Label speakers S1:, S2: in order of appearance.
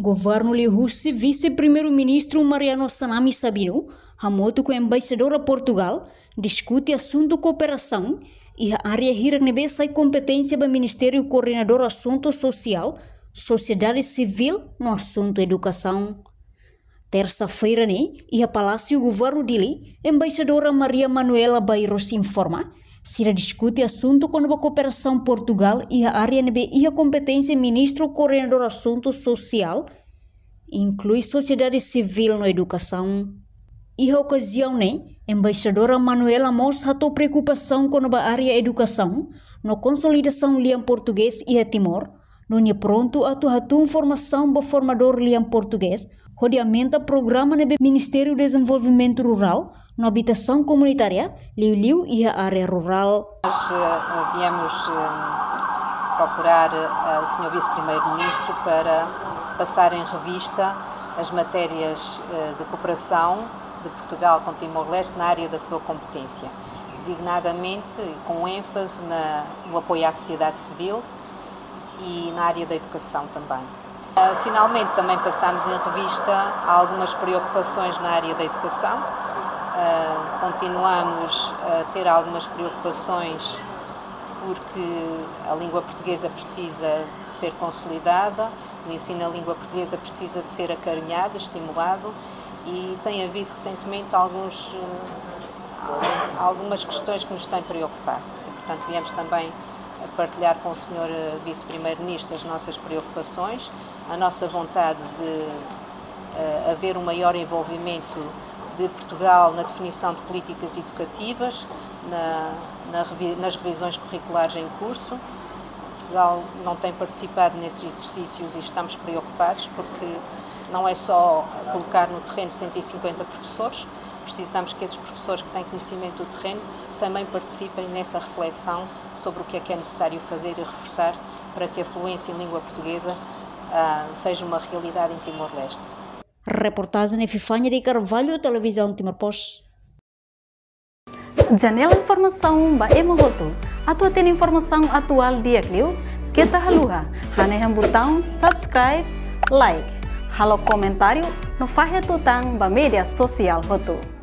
S1: Governo Lihusi, vice-primeiro-ministro Mariano Sanami Sabino, hamoto com a embaixadora Portugal, discute assunto cooperação e a área hiranebe sai competência do Ministério Coordenador Assunto Social, Sociedade Civil no assunto educação. Terça-feira, e a Palácio Governo Dili, embaixadora Maria Manuela Bairros informa, se discute assunto com a cooperação Portugal e a área NB e a competência Ministro Coordenador Assunto Social, inclui sociedade civil na educação. E a ocasião, embaixadora Manuela mostra a preocupação com a área educação, na consolidação liam português e a Timor, não é pronto a tua formação do formador liam português, rodeamento programa do Ministério do Desenvolvimento Rural, na habitação comunitária, Liu e a área rural.
S2: Nós viemos procurar o Sr. Vice-Primeiro-Ministro para passar em revista as matérias de cooperação de Portugal com Timor-Leste na área da sua competência, designadamente com ênfase no apoio à sociedade civil e na área da educação também. Finalmente também passamos em revista algumas preocupações na área da educação. Continuamos a ter algumas preocupações porque a língua portuguesa precisa de ser consolidada, o ensino da língua portuguesa precisa de ser acarinhado, estimulado e tem havido recentemente algumas questões que nos têm preocupado. E, portanto, viemos também a partilhar com o Sr. Vice-Primeiro-Ministro as nossas preocupações, a nossa vontade de haver um maior envolvimento de Portugal na definição de políticas educativas, nas revisões curriculares em curso. Portugal não tem participado nesses exercícios e estamos preocupados porque não é só colocar no terreno 150 professores, precisamos que esses professores que têm conhecimento do terreno também participem nessa reflexão sobre o que é necessário fazer e reforçar para que a fluência em língua portuguesa seja uma realidade em Timor-Leste.
S1: Reportagem Epifanha de Carvalho, Televisão Timor-Post.
S3: Janela Informação ba Emogoto. Atua tem informação atual dia Clio. Kita haluha. Haneham botão subscribe, like. Halo comentário no faixa tutang ba mídia social Hoto.